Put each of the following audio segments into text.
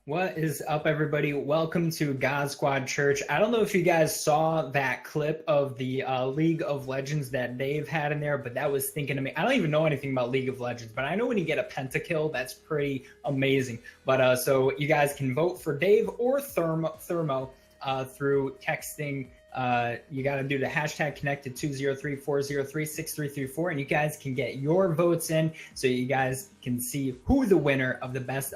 What is up, everybody? Welcome to God Squad Church. I don't know if you guys saw that clip of the League of Legends that Dave had in there, but that was thinking to me. I don't even know anything about League of Legends, but I know when you get a pentakill, that's pretty amazing. But so you guys can vote for Dave or Thermo through texting. You got to do the hashtag connected 203-403-6334, and you guys can get your votes in so you guys can see who the winner of the best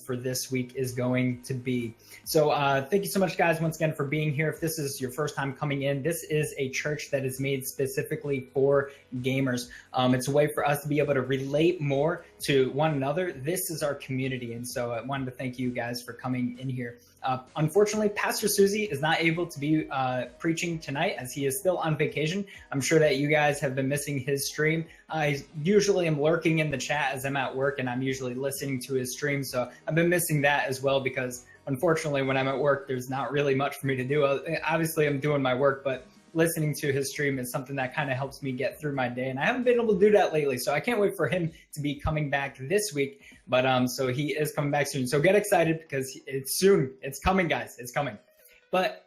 for this week is going to be. So thank you so much, guys, once again for being here. If this is your first time coming in, this is a church that is made specifically for gamers. It's a way for us to be able to relate more to one another. This is our community, and so I wanted to thank you guys for coming in here. Unfortunately, Pastor Susie is not able to be preaching tonight as he is still on vacation. I'm sure that you guys have been missing his stream. I usually am lurking in the chat as I'm at work, and I'm usually listening to his stream. So I've been missing that as well because, unfortunately, when I'm at work, there's not really much for me to do. Obviously, I'm doing my work, but listening to his stream is something that kind of helps me get through my day, and I haven't been able to do that lately, so I can't wait for him to be coming back this week. But so he is coming back soon, so get excited because it's soon. It's coming, guys. It's coming. But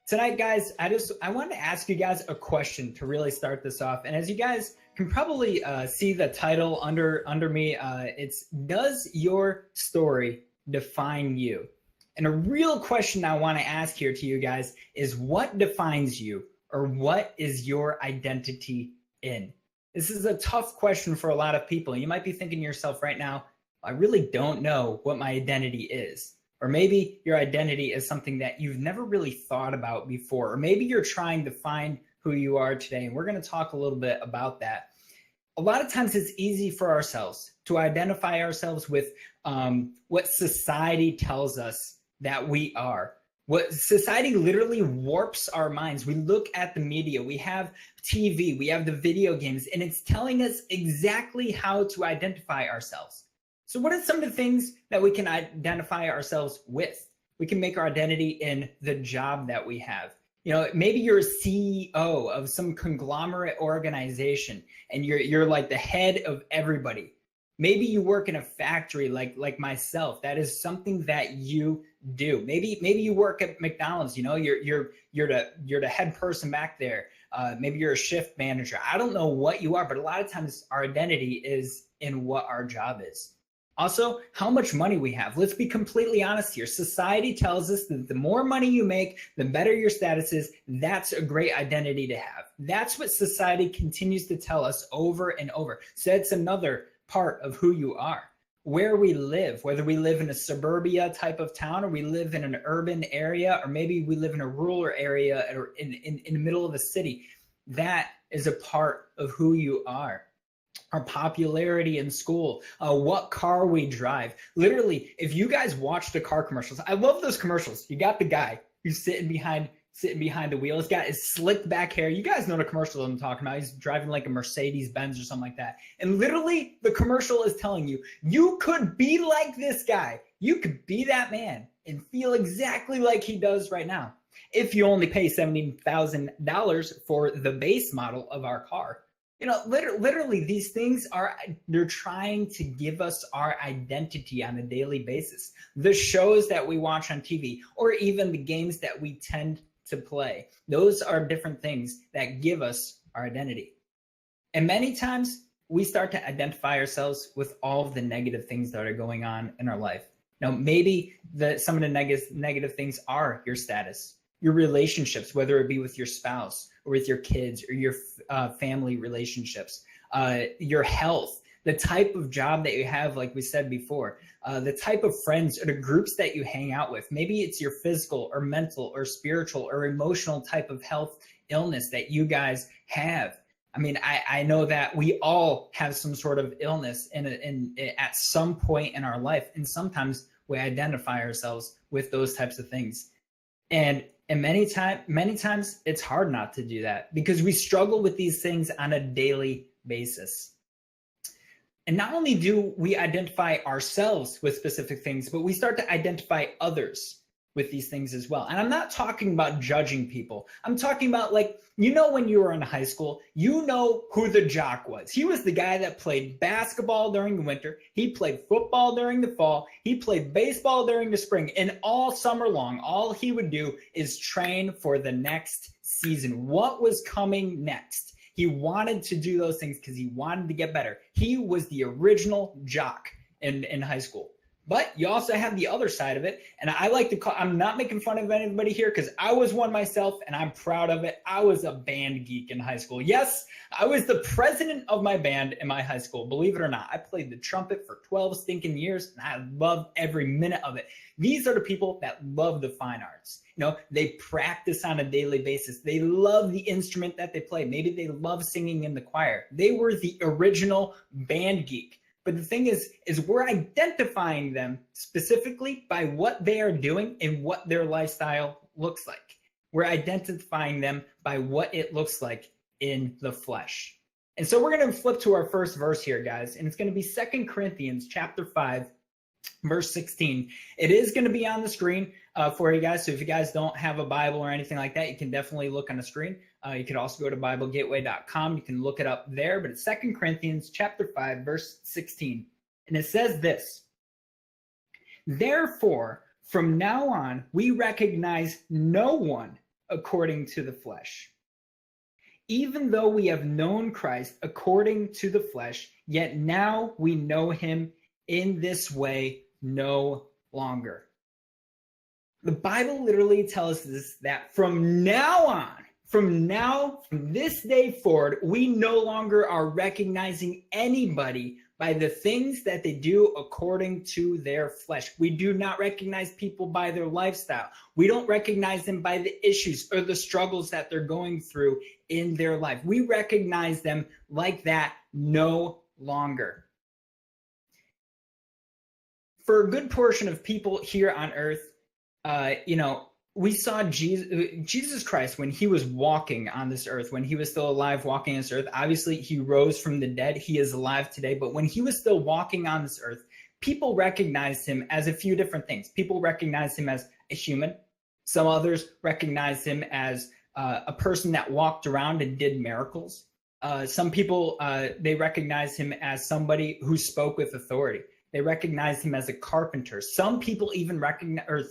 tonight, guys, I wanted to ask you guys a question to really start this off, and as you guys can probably see the title under me, it's "Does Your Story Define You?" And a real question I want to ask here to you guys is, what defines you? Or what is your identity in? This is a tough question for a lot of people. You might be thinking to yourself right now, I really don't know what my identity is. Or maybe your identity is something that you've never really thought about before. Or maybe you're trying to find who you are today. And we're going to talk a little bit about that. A lot of times it's easy for ourselves to identify ourselves with what society tells us that we are. What society literally warps our minds. We look at the media, we have TV, we have the video games, and it's telling us exactly how to identify ourselves. So what are some of the things that we can identify ourselves with? We can make our identity in the job that we have. You know, maybe you're a CEO of some conglomerate organization and you're like the head of everybody. Maybe you work in a factory like myself. That is something that you do. Maybe you work at McDonald's. You know, you're the head person back there. Maybe you're a shift manager. I don't know what you are, but a lot of times our identity is in what our job is. Also, how much money we have. Let's be completely honest here. Society tells us that the more money you make, the better your status is. That's a great identity to have. That's what society continues to tell us over and over. So it's another part of who you are. Where we live, whether we live in a suburbia type of town or we live in an urban area, or maybe we live in a rural area or in the middle of a city, that is a part of who you are. Our popularity in school, what car we drive. Literally, if you guys watch the car commercials, I love those commercials. You got the guy who's sitting behind the wheel. He's got his slick back hair. You guys know the commercial I'm talking about. He's driving like a Mercedes Benz or something like that. And literally the commercial is telling you, you could be like this guy. You could be that man and feel exactly like he does right now. If you only pay $70,000 for the base model of our car. You know, literally these things they're trying to give us our identity on a daily basis. The shows that we watch on TV, or even the games that we tend to play. Those are different things that give us our identity. And many times we start to identify ourselves with all of the negative things that are going on in our life. Now, maybe some of the negative things are your status, your relationships, whether it be with your spouse or with your kids or your family relationships, your health, the type of job that you have, like we said before, the type of friends or the groups that you hang out with. Maybe it's your physical or mental or spiritual or emotional type of health illness that you guys have. I mean, I know that we all have some sort of illness at some point in our life, and sometimes we identify ourselves with those types of things. And many times it's hard not to do that because we struggle with these things on a daily basis. And not only do we identify ourselves with specific things, but we start to identify others with these things as well. And I'm not talking about judging people. I'm talking about, like, when you were in high school, who the jock was. He was the guy that played basketball during the winter. He played football during the fall. He played baseball during the spring. And all summer long, all he would do is train for the next season. What was coming next? He wanted to do those things because he wanted to get better. He was the original jock in high school. But you also have the other side of it. And I like to call, I'm not making fun of anybody here because I was one myself and I'm proud of it. I was a band geek in high school. Yes, I was the president of my band in my high school. Believe it or not, I played the trumpet for 12 stinking years and I loved every minute of it. These are the people that love the fine arts. They practice on a daily basis. They love the instrument that they play. Maybe they love singing in the choir. They were the original band geek. But the thing is we're identifying them specifically by what they are doing and what their lifestyle looks like. We're identifying them by what it looks like in the flesh. And so we're going to flip to our first verse here, guys, and it's going to be 2 Corinthians chapter 5, verse 16. It is going to be on the screen for you guys. So if you guys don't have a Bible or anything like that, you can definitely look on the screen. You could also go to BibleGateway.com. You can look it up there. But it's 2 Corinthians chapter 5, verse 16. And it says this: "Therefore, from now on, we recognize no one according to the flesh. Even though we have known Christ according to the flesh, yet now we know him in this way no longer." The Bible literally tells us that from this day forward, we no longer are recognizing anybody by the things that they do according to their flesh. We do not recognize people by their lifestyle. We don't recognize them by the issues or the struggles that they're going through in their life. We recognize them like that no longer. For a good portion of people here on earth, we saw Jesus Christ when he was walking on this earth, when he was still alive walking on this earth. Obviously, he rose from the dead. He is alive today. But when he was still walking on this earth, people recognized him as a few different things. People recognized him as a human. Some others recognized him as a person that walked around and did miracles. Some people, they recognized him as somebody who spoke with authority. They recognized him as a carpenter. Some people even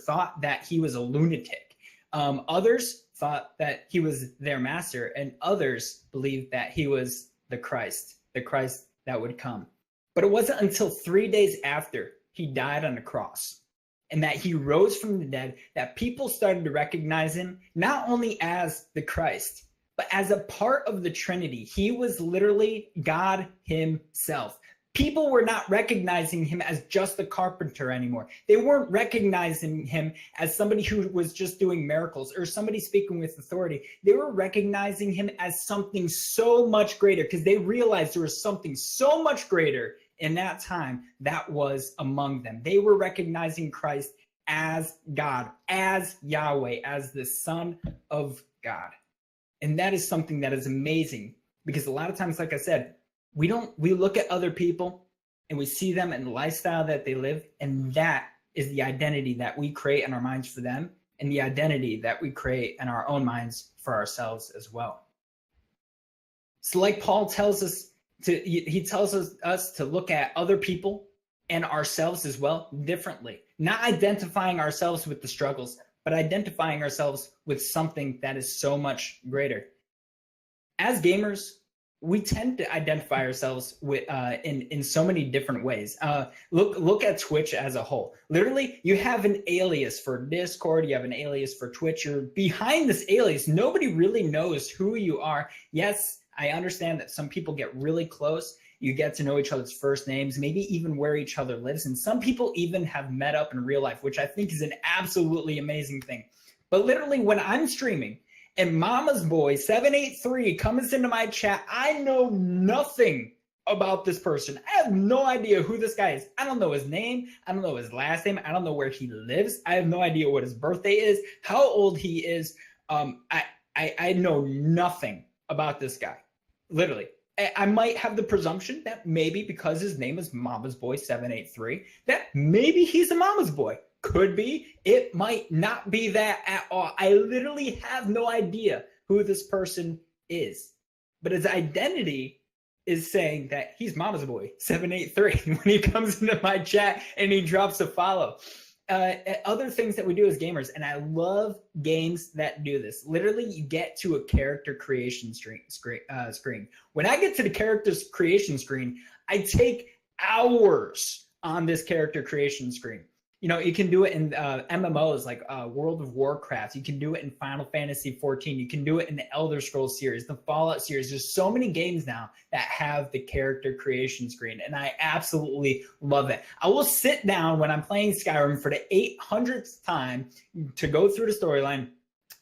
thought that he was a lunatic. Others thought that he was their master, and others believed that he was the Christ that would come. But it wasn't until 3 days after he died on the cross and that he rose from the dead that people started to recognize him not only as the Christ, but as a part of the Trinity. He was literally God himself. People were not recognizing him as just a carpenter anymore. They weren't recognizing him as somebody who was just doing miracles or somebody speaking with authority. They were recognizing him as something so much greater because they realized there was something so much greater in that time that was among them. They were recognizing Christ as God, as Yahweh, as the Son of God. And that is something that is amazing because a lot of times, like I said, we look at other people and we see them and the lifestyle that they live, and that is the identity that we create in our minds for them and the identity that we create in our own minds for ourselves as well. So like Paul tells us he tells us to look at other people and ourselves as well differently, not identifying ourselves with the struggles, but identifying ourselves with something that is so much greater. As gamers, we tend to identify ourselves with in so many different ways. Look at Twitch as a whole. Literally, you have an alias for Discord, you have an alias for Twitch. You're behind this alias. Nobody really knows who you are. Yes, I understand that some people get really close. You get to know each other's first names, maybe even where each other lives. And some people even have met up in real life, which I think is an absolutely amazing thing. But literally, when I'm streaming, and Mama's Boy 783 comes into my chat, I know nothing about this person. I have no idea who this guy is. I don't know his name. I don't know his last name. I don't know where he lives. I have no idea what his birthday is, how old he is. I know nothing about this guy. Literally. I might have the presumption that maybe because his name is Mama's Boy 783, that maybe he's a Mama's Boy. could be. It might not be that at all. I literally have no idea who this person is. But his identity is saying that he's Mama's Boy 783 when he comes into my chat and he drops a follow. Other things that we do as gamers, and I love games that do this. Literally, you get to a character creation screen. When I get to the character's creation screen, I take hours on this character creation screen. You know, you can do it in MMOs like World of Warcraft. You can do it in Final Fantasy 14. You can do it in the Elder Scrolls series, the Fallout series. There's so many games now that have the character creation screen, and I absolutely love it. I will sit down when I'm playing Skyrim for the 800th time to go through the storyline,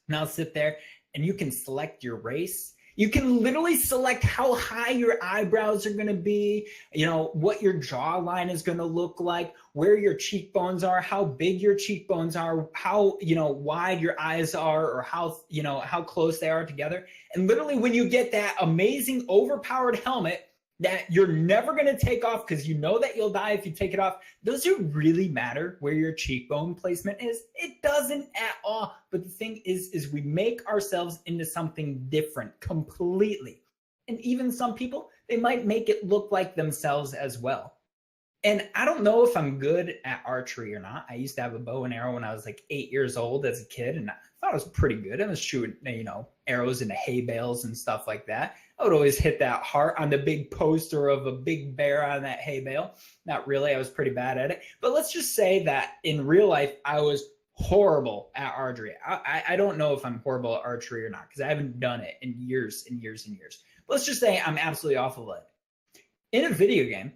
and I'll sit there, and you can select your race. You can literally select how high your eyebrows are going to be, you know, what your jawline is going to look like, where your cheekbones are, how big your cheekbones are, how, you know, wide your eyes are, or how, you know, how close they are together. And literally when you get that amazing overpowered helmet that you're never going to take off because you know that you'll die if you take it off, does it really matter where your cheekbone placement is? It doesn't at all. But the thing is we make ourselves into something different completely. And even some people, they might make it look like themselves as well. And I don't know if I'm good at archery or not. I used to have a bow and arrow when I was like 8 years old as a kid, and I thought I was pretty good. I was shooting, you know, arrows into hay bales and stuff like that. I would always hit that heart on the big poster of a big bear on that hay bale. Not really. I was pretty bad at it. But let's just say that in real life, I was horrible at archery. I don't know if I'm horrible at archery or not because I haven't done it in years and years and years. But let's just say I'm absolutely awful at it. In a video game,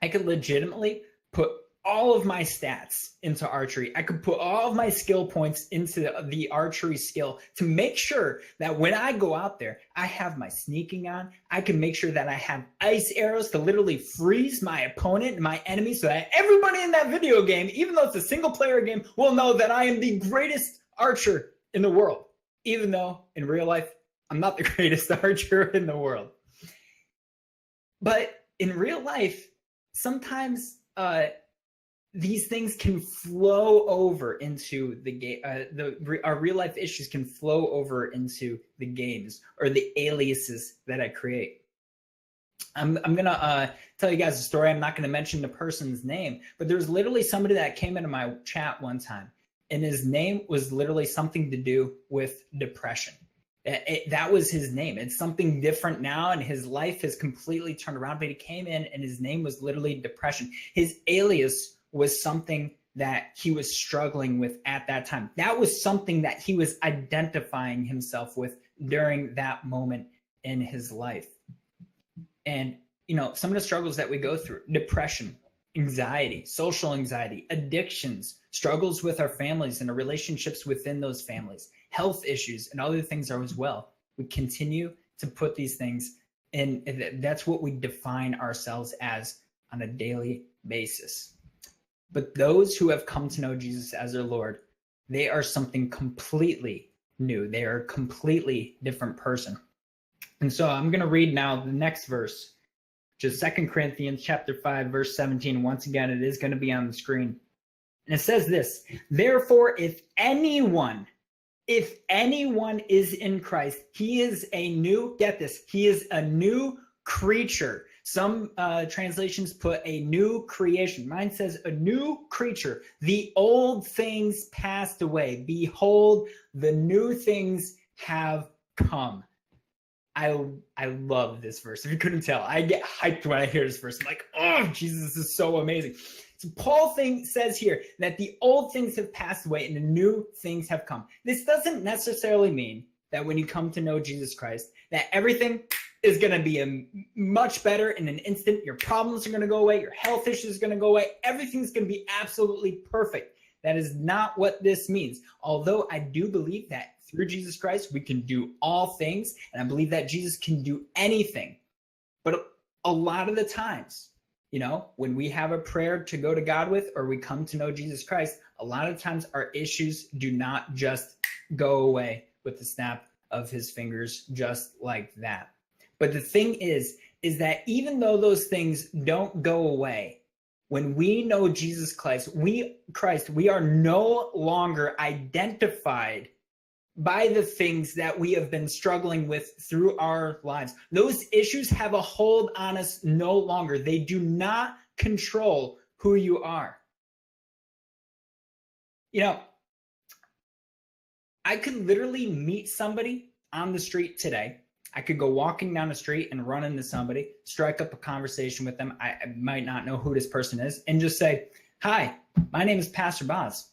I could legitimately put all of my stats into archery. I could put all of my skill points into the archery skill to make sure that when I go out there, I have my sneaking on. I can make sure that I have ice arrows to literally freeze my opponent and my enemy so that everybody in that video game, even though it's a single player game, will know that I am the greatest archer in the world, even though in real life, I'm not the greatest archer in the world. But in real life, sometimes these things can flow over into the game. Our real life issues can flow over into the games or the aliases that I create. I'm gonna tell you guys a story. I'm not gonna mention the person's name, but there was literally somebody that came into my chat one time, and his name was literally something to do with depression. That was his name. It's something different now, and his life has completely turned around. But he came in, and his name was literally depression. His alias was something that he was struggling with at that time. That was something that he was identifying himself with during that moment in his life. And, you know, some of the struggles that we go through, depression, anxiety, social anxiety, addictions, struggles with our families and the relationships within those families, health issues, and other things are as well. We continue to put these things in. That's what we define ourselves as on a daily basis. But those who have come to know Jesus as their Lord, they are something completely new. They are a completely different person. And so I'm going to read now the next verse, which is 2 Corinthians chapter 5, verse 17. Once again, it is going to be on the screen. And it says this: therefore, if anyone is in Christ, he is a new, get this, he is a new creature. Some translations put a new creation. Mine says a new creature. The old things passed away. Behold, the new things have come. I love this verse. If you couldn't tell, I get hyped when I hear this verse. I'm like, oh, Jesus, this is so amazing. So Paul says here that the old things have passed away and the new things have come. This doesn't necessarily mean that when you come to know Jesus Christ, that everything is going to be much better in an instant. Your problems are going to go away. Your health issues are going to go away. Everything's going to be absolutely perfect. That is not what this means. Although I do believe that through Jesus Christ, we can do all things. And I believe that Jesus can do anything. But a lot of the times, you know, when we have a prayer to go to God with, or we come to know Jesus Christ, a lot of times our issues do not just go away with the snap of his fingers, just like that. But the thing is that even though those things don't go away, When we know Jesus Christ, we are no longer identified by the things that we have been struggling with through our lives. Those issues have a hold on us no longer. They do not control who you are. You know, I could literally meet somebody on the street today. I could go walking down the street and run into somebody, strike up a conversation with them. I might not know who this person is, and just say, "Hi, my name is Pastor Boz,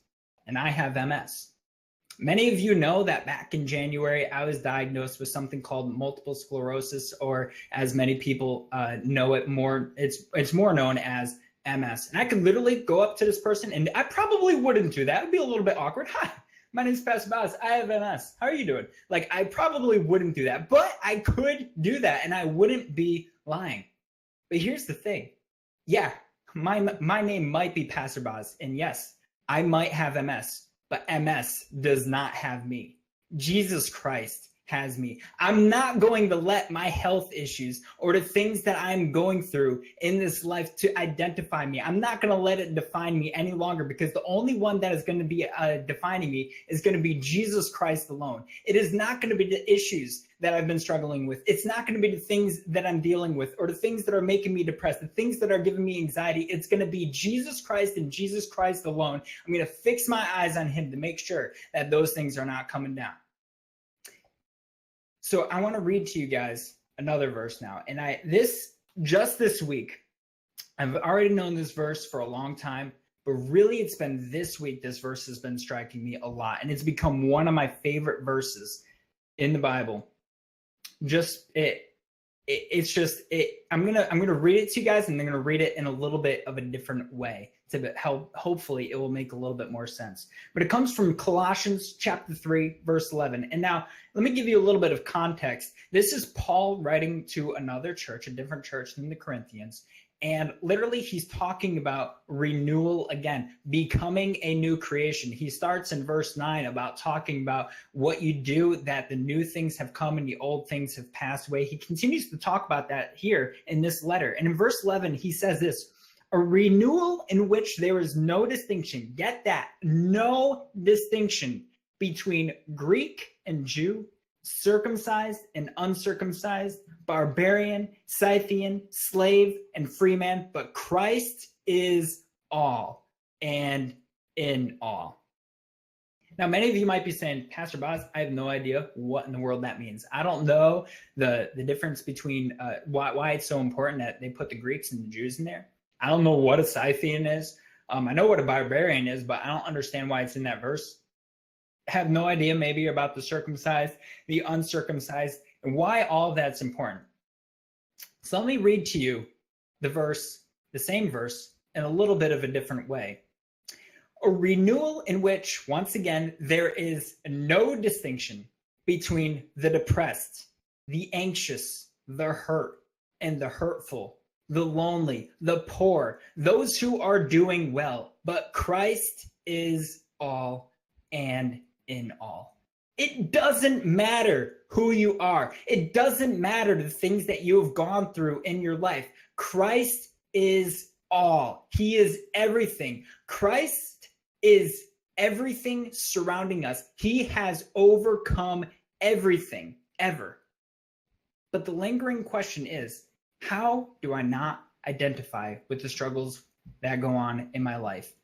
and I have MS." Many of you know that back in January, I was diagnosed with something called multiple sclerosis, or as many people know it more, it's more known as MS. And I could literally go up to this person, and I probably wouldn't do that. It would be a little bit awkward. "Hi, my name is Pastor Boz. I have MS. How are you doing?" Like, I probably wouldn't do that, but I could do that, and I wouldn't be lying. But here's the thing. Yeah, my name might be Pastor Boz, and yes, I might have MS. But MS does not have me. Jesus Christ has me. I'm not going to let my health issues or the things that I'm going through in this life to identify me. I'm not going to let it define me any longer, because the only one that is going to be defining me is going to be Jesus Christ alone. It is not going to be the issues that I've been struggling with. It's not going to be the things that I'm dealing with or the things that are making me depressed, the things that are giving me anxiety. It's going to be Jesus Christ and Jesus Christ alone. I'm going to fix my eyes on him to make sure that those things are not coming down. So I want to read to you guys another verse now. And just this week, I've already known this verse for a long time, but really it's been this week this verse has been striking me a lot. And it's become one of my favorite verses in the Bible. I'm gonna read it to you guys, and I'm gonna read it in a little bit of a different way to help. Hopefully, it will make a little bit more sense. But it comes from Colossians chapter 3, verse 11. And now, let me give you a little bit of context. This is Paul writing to another church, a different church than the Corinthians. And literally, he's talking about renewal again, becoming a new creation. He starts in verse 9 about talking about what you do, that the new things have come and the old things have passed away. He continues to talk about that here in this letter. And in verse 11, he says this: "A renewal in which there is no distinction," get that, no distinction, "between Greek and Jew, circumcised and uncircumcised, barbarian, Scythian, slave, and free man, but Christ is all and in all." Now, many of you might be saying, "Pastor Boz, I have no idea what in the world that means. I don't know the difference between why it's so important that they put the Greeks and the Jews in there. I don't know what a Scythian is. I know what a barbarian is, but I don't understand why it's in that verse. Have no idea maybe about the circumcised, the uncircumcised, and why all that's important." So let me read to you the same verse, in a little bit of a different way. "A renewal in which, once again, there is no distinction between the depressed, the anxious, the hurt, and the hurtful, the lonely, the poor, those who are doing well, but Christ is all and in all." It doesn't matter who you are. It doesn't matter the things that you have gone through in your life. Christ is all. He is everything. Christ is everything surrounding us. He has overcome everything ever. But the lingering question is, how do I not identify with the struggles that go on in my life?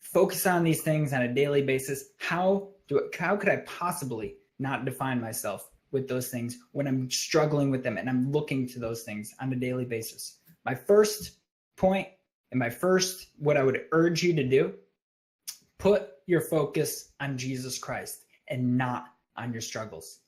Focus on these things on a daily basis. How could I possibly not define myself with those things when I'm struggling with them and I'm looking to those things on a daily basis? My first point and what I would urge you to do, put your focus on Jesus Christ and not on your struggles.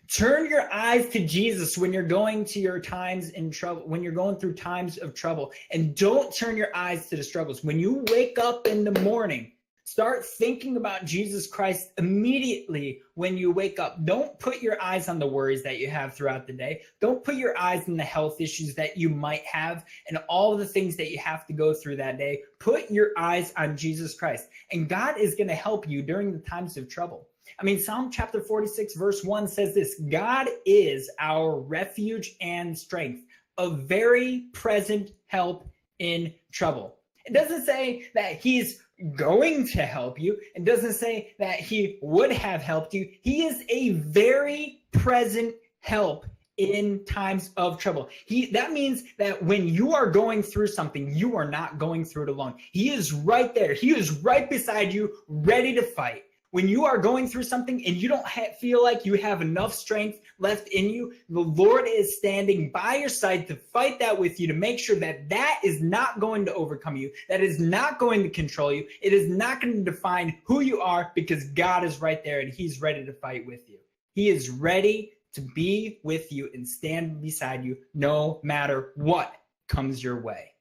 Turn your eyes to Jesus when you're going to your times in trouble, when you're going through times of trouble, and don't turn your eyes to the struggles. When you wake up in the morning, start thinking about Jesus Christ immediately when you wake up. Don't put your eyes on the worries that you have throughout the day. Don't put your eyes on the health issues that you might have and all the things that you have to go through that day. Put your eyes on Jesus Christ, and God is going to help you during the times of trouble. I mean, Psalm chapter 46, verse 1 says this: "God is our refuge and strength, a very present help in trouble." It doesn't say that he's going to help you. It doesn't say that he would have helped you. He is a very present help in times of trouble. That means that when you are going through something, you are not going through it alone. He is right there. He is right beside you, ready to fight. When you are going through something and you don't feel like you have enough strength left in you, the Lord is standing by your side to fight that with you, to make sure that that is not going to overcome you, that is not going to control you. It is not going to define who you are, because God is right there and he's ready to fight with you. He is ready to be with you and stand beside you no matter what comes your way.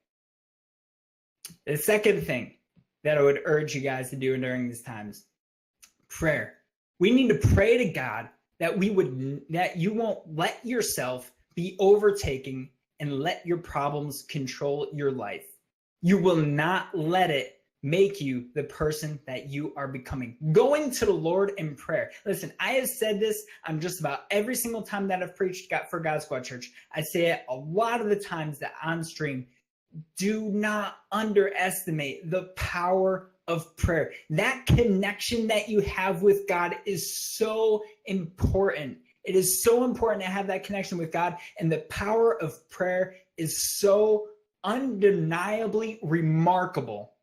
The second thing that I would urge you guys to do during these times, prayer. We need to pray to God that you won't let yourself be overtaken and let your problems control your life. You will not let it make you the person that you are becoming. Going to the Lord in prayer. Listen, I have said this on just about every single time that I've preached for God Squad Church. I say it a lot of the times that on stream. Do not underestimate the power of prayer. That connection that you have with God is so important. It is so important to have that connection with God, and the power of prayer is so undeniably remarkable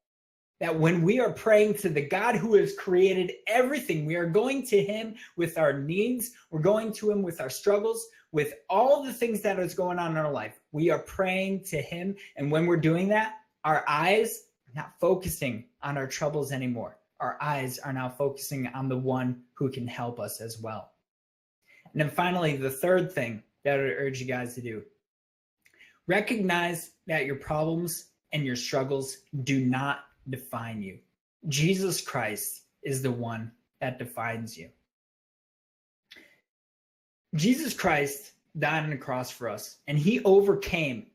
that when we are praying to the God who has created everything, we are going to him with our needs, we're going to him with our struggles, with all the things that is going on in our life. We are praying to him, and when we're doing that, our eyes are not focusing on our troubles anymore. Our eyes are now focusing on the one who can help us as well. And then finally, the third thing that I would urge you guys to do, recognize that your problems and your struggles do not define you. Jesus Christ is the one that defines you. Jesus Christ died on the cross for us, and he overcame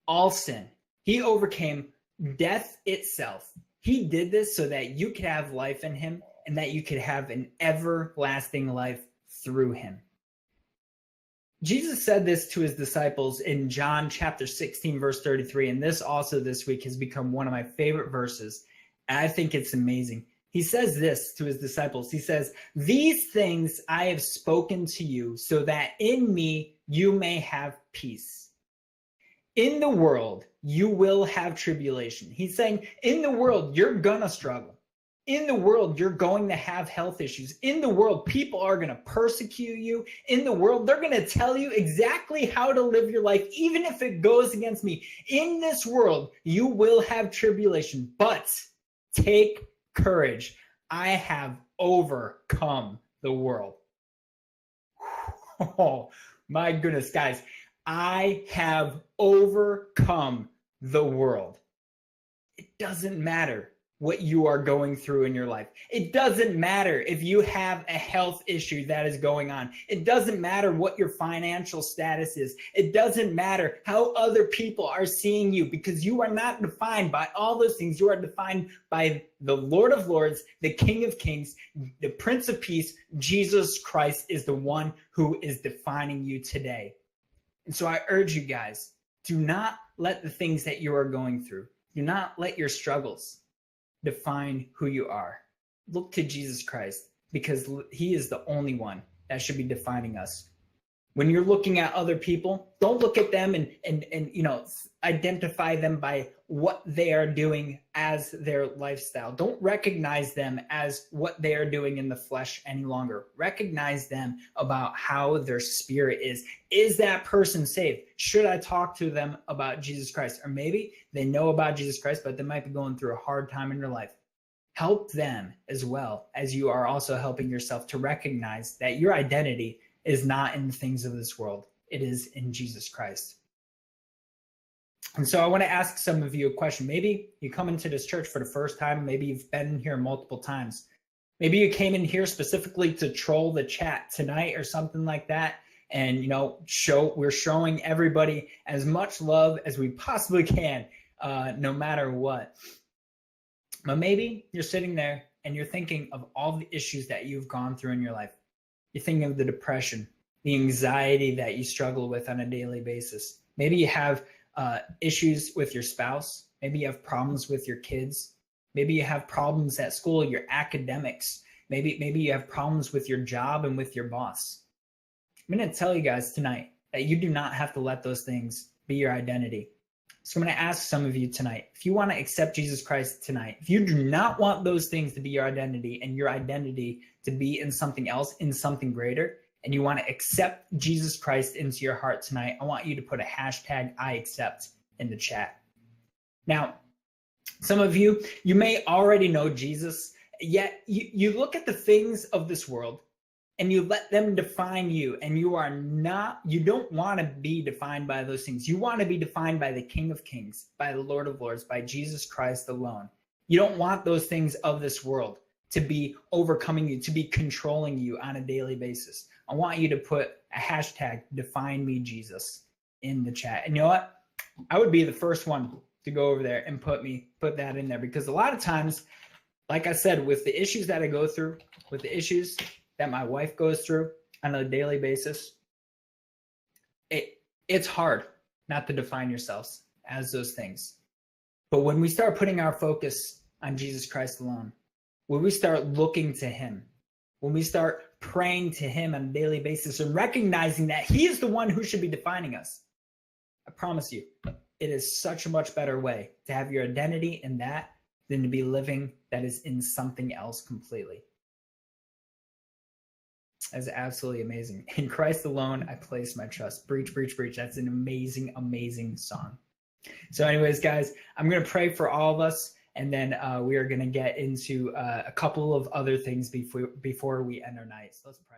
all sin. He overcame death itself. He did this so that you could have life in him and that you could have an everlasting life through him. Jesus said this to his disciples in John chapter 16, verse 33, and this also this week has become one of my favorite verses, and I think it's amazing. He says this to his disciples. He says, "These things I have spoken to you so that in me you may have peace. In the world, you will have tribulation." He's saying, in the world, you're going to struggle. In the world, you're going to have health issues. In the world, people are going to persecute you. In the world, they're going to tell you exactly how to live your life, even if it goes against me. In this world, you will have tribulation, but take courage. I have overcome the world. Oh, my goodness, guys. I have overcome the world. It doesn't matter what you are going through in your life. It doesn't matter if you have a health issue that is going on. It doesn't matter what your financial status is. It doesn't matter how other people are seeing you, because you are not defined by all those things. You are defined by the Lord of Lords, the King of Kings, the Prince of Peace. Jesus Christ is the one who is defining you today. And so I urge you guys, do not let the things that you are going through, do not let your struggles define who you are. Look to Jesus Christ, because he is the only one that should be defining us. When you're looking at other people, don't look at them and identify them by what they are doing as their lifestyle. Don't recognize them as what they are doing in the flesh any longer. Recognize them about how their spirit is. Is that person saved? Should I talk to them about Jesus Christ? Or maybe they know about Jesus Christ, but they might be going through a hard time in their life. Help them as well, as you are also helping yourself to recognize that your identity is not in the things of this world. It is in Jesus Christ. And so I want to ask some of you a question. Maybe you come into this church for the first time. Maybe you've been here multiple times. Maybe you came in here specifically to troll the chat tonight or something like that. And, we're showing everybody as much love as we possibly can, no matter what. But maybe you're sitting there and you're thinking of all the issues that you've gone through in your life. You're thinking of the depression, the anxiety that you struggle with on a daily basis. Maybe you have issues with your spouse. Maybe you have problems with your kids. Maybe you have problems at school, your academics. Maybe you have problems with your job and with your boss. I'm going to tell you guys tonight that you do not have to let those things be your identity. So I'm going to ask some of you tonight, if you want to accept Jesus Christ tonight, if you do not want those things to be your identity and your identity to be in something else, in something greater, and you want to accept Jesus Christ into your heart tonight, I want you to put a hashtag I accept in the chat. Now, some of you may already know Jesus, yet you look at the things of this world and you let them define you, and you don't want to be defined by those things. You want to be defined by the King of Kings, by the Lord of Lords, by Jesus Christ alone. You don't want those things of this world to be overcoming you, to be controlling you on a daily basis. I want you to put a hashtag define me Jesus in the chat. And you know what? I would be the first one to go over there and put that in there, because a lot of times, like I said, with the issues that I go through, with the issues that my wife goes through on a daily basis, it's hard not to define yourselves as those things. But when we start putting our focus on Jesus Christ alone, when we start looking to him, when we start praying to him on a daily basis and recognizing that he is the one who should be defining us, I promise you, it is such a much better way to have your identity in that than to be living that is in something else completely. That's absolutely amazing. In Christ alone, I place my trust. Breach, breach, breach. That's an amazing, amazing song. So anyways, guys, I'm going to pray for all of us, and then we are going to get into a couple of other things before we end our night. So let's pray.